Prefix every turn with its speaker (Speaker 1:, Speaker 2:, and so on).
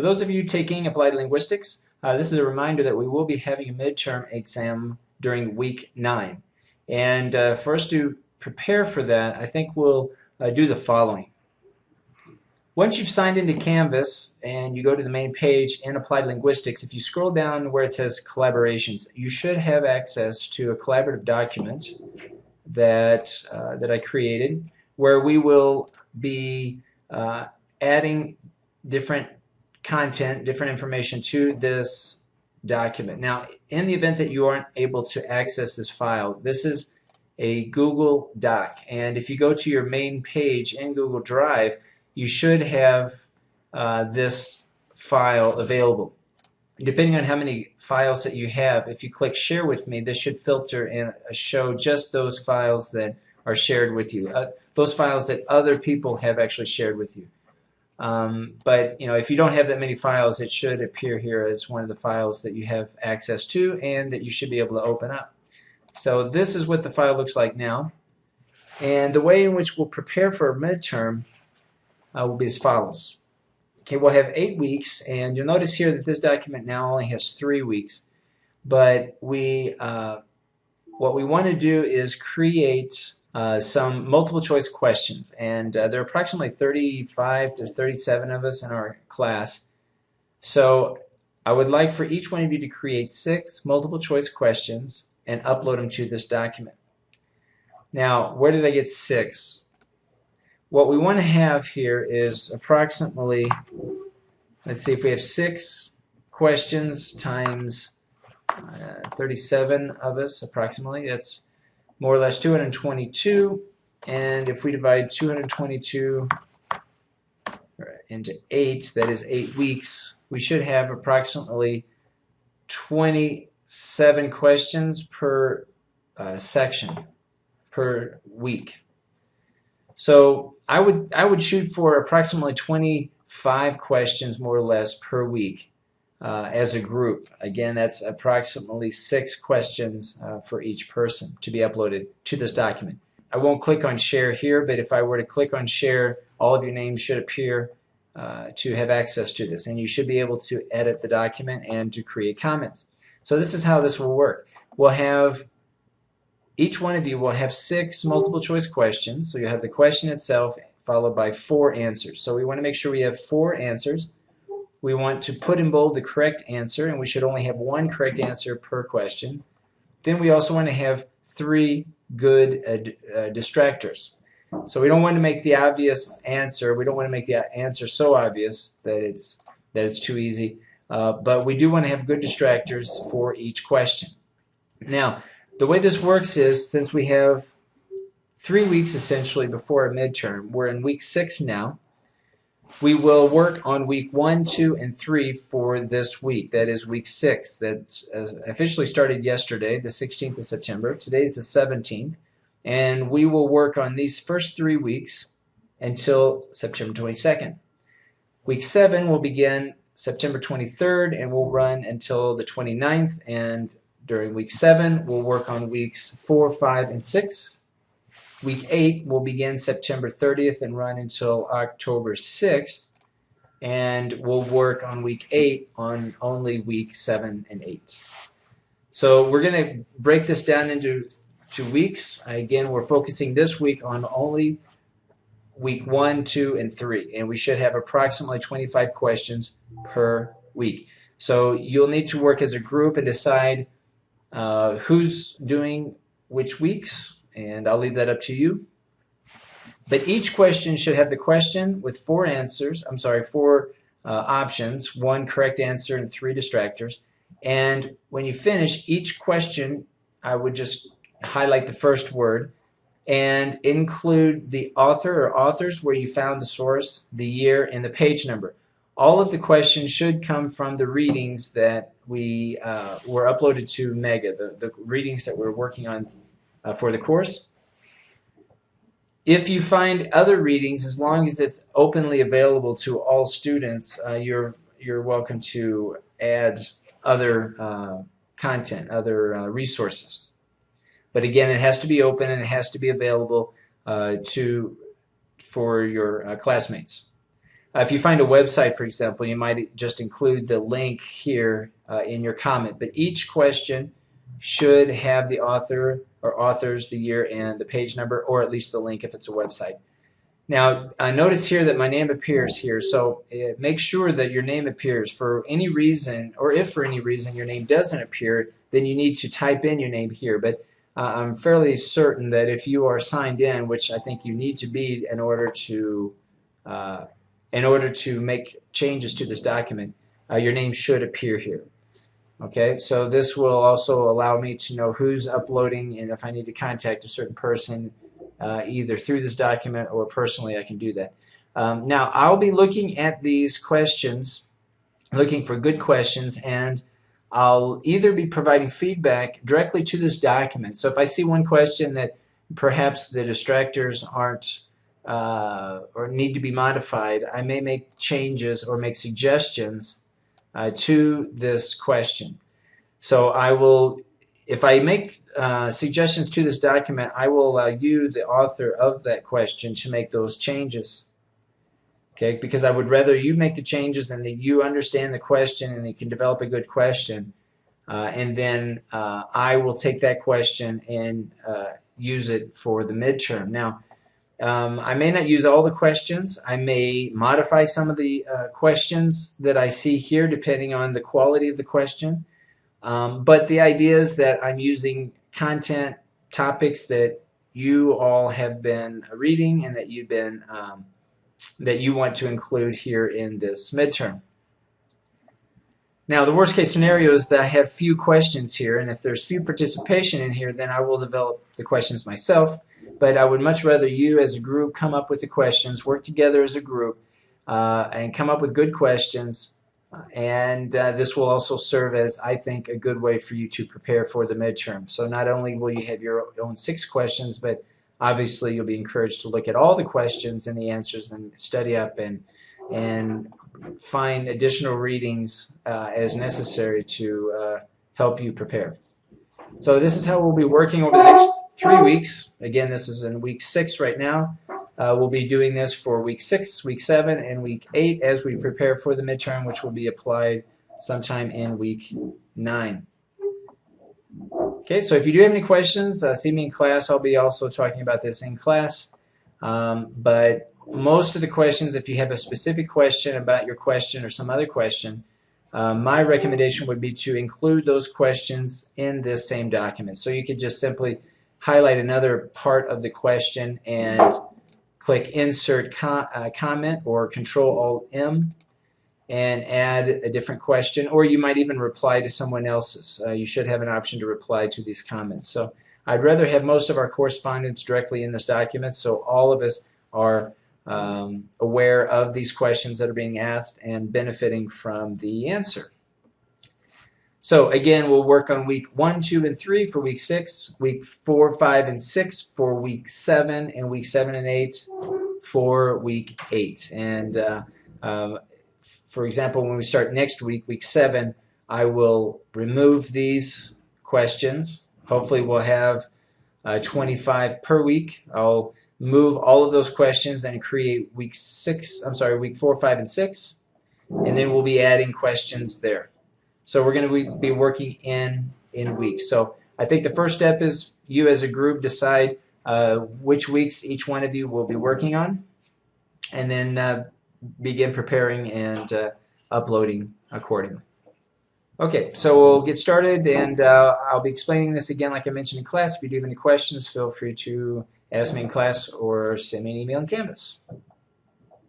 Speaker 1: For those of you taking applied linguistics, this is a reminder that we will be having a midterm exam during week 9. And for us to prepare for that, I think we'll do the following. Once you've signed into Canvas and you go to the main page in Applied Linguistics, if you scroll down where it says Collaborations, you should have access to a collaborative document that I created, where we will be adding different content, different information to this document. Now, in the event that you aren't able to access this file, this is a Google Doc, and if you go to your main page in Google Drive, you should have this file available. Depending on how many files that you have, if you click Share with Me, this should filter and show just those files that are shared with you, those files that other people have actually shared with you. But if you don't have that many files, it should appear here as one of the files that you have access to and that you should be able to open up. So this is what the file looks like now. And the way in which we'll prepare for a midterm will be as follows. Okay, we'll have 8 weeks, and you'll notice here that this document now only has 3 weeks. But what we want to do is create some multiple choice questions, and there are approximately 35 to 37 of us in our class. So I would like for each one of you to create 6 multiple choice questions and upload them to this document. Now, where did I get 6? What we want to have here is approximately, let's see, if we have 6 questions times 37 of us approximately, that's more or less 222, and if we divide 222 into 8, that is 8 weeks, we should have approximately 27 questions per section per week. So I would shoot for approximately 25 questions more or less per week as a group. Again, that's approximately 6 questions for each person to be uploaded to this document. I won't click on share here, but if I were to click on share, all of your names should appear to have access to this, and you should be able to edit the document and to create comments. So this is how this will work. Each one of you will have 6 multiple choice questions. So you have the question itself followed by 4 answers. So we want to make sure we have 4 answers. We want to put in bold the correct answer, and we should only have 1 correct answer per question. Then we also want to have 3 good distractors. So we don't want to make the obvious answer. We don't want to make the answer so obvious that it's too easy. But we do want to have good distractors for each question. Now, the way this works is, since we have 3 weeks essentially before a midterm, we're in week 6 now, we will work on week 1, 2, and 3 for this week. That is week 6. That officially started yesterday, the 16th of September. Today's the 17th. And we will work on these first 3 weeks until September 22nd. Week 7 will begin September 23rd and will run until the 29th. And during week 7, we'll work on weeks 4, 5, and 6. Week 8 will begin September 30th and run until October 6th. And we'll work on week 8 on only week 7 and 8. So we're going to break this down into 2 weeks. Again, we're focusing this week on only week 1, 2, and 3. And we should have approximately 25 questions per week. So you'll need to work as a group and decide who's doing which weeks, and I'll leave that up to you. But each question should have the question with 4 answers. I'm sorry, 4 options, 1 correct answer and 3 distractors. And when you finish each question, I would just highlight the first word and include the author or authors where you found the source, the year, and the page number. All of the questions should come from the readings that we were uploaded to Mega, the readings that we're working on for the course. If you find other readings, as long as it's openly available to all students, you're welcome to add other content, other resources. But again, it has to be open and it has to be available for your classmates. If you find a website, for example, you might just include the link here in your comment. But each question should have the author or authors, the year, and the page number, or at least the link if it's a website. Now, notice here that my name appears here, so make sure that your name appears. For any reason, or if for any reason your name doesn't appear, then you need to type in your name here. But I'm fairly certain that if you are signed in, which I think you need to be in order to make changes to this document, your name should appear here. Okay, so this will also allow me to know who's uploading, and if I need to contact a certain person either through this document or personally, I can do that. Now, I'll be looking at these questions, looking for good questions, and I'll either be providing feedback directly to this document. So if I see one question that perhaps the distractors aren't or need to be modified, I may make changes or make suggestions to this question. So I will, if I make suggestions to this document, I will allow you, the author of that question, to make those changes. Okay, because I would rather you make the changes and that you understand the question and you can develop a good question, and then I will take that question and use it for the midterm. Now, I may not use all the questions. I may modify some of the questions that I see here depending on the quality of the question. But the idea is that I'm using content, topics that you all have been reading and that you've been that you want to include here in this midterm. Now, the worst case scenario is that I have few questions here, and if there's few participation in here, then I will develop the questions myself. But I would much rather you as a group come up with the questions, work together as a group, and come up with good questions. And this will also serve as, I think, a good way for you to prepare for the midterm. So not only will you have your own 6 questions, but obviously you'll be encouraged to look at all the questions and the answers and study up and find additional readings as necessary to help you prepare. So this is how we'll be working over the next 3 weeks. Again, this is in week 6 right now. We'll be doing this for week 6, week 7, and week 8 as we prepare for the midterm, which will be applied sometime in week 9. Okay, so if you do have any questions, see me in class. I'll be also talking about this in class. But most of the questions, if you have a specific question about your question or some other question, my recommendation would be to include those questions in this same document. So you could just simply highlight another part of the question and click Insert Comment or Control-Alt-M and add a different question, or you might even reply to someone else's. You should have an option to reply to these comments. So I'd rather have most of our correspondence directly in this document so all of us are aware of these questions that are being asked and benefiting from the answer. So again, we'll work on week 1, 2, and 3 for week 6, week 4, 5, and 6 for week 7, and week 7 and 8 for week 8. And for example, when we start next week, week 7, I will remove these questions. Hopefully we'll have 25 per week. I'll move all of those questions and create week 4, 5, and 6, and then we'll be adding questions there. So we're going to be working in weeks. So I think the first step is you as a group decide which weeks each one of you will be working on, and then begin preparing and uploading accordingly. Okay, so we'll get started, and I'll be explaining this again like I mentioned in class. If you do have any questions, feel free to ask me in class or send me an email in Canvas.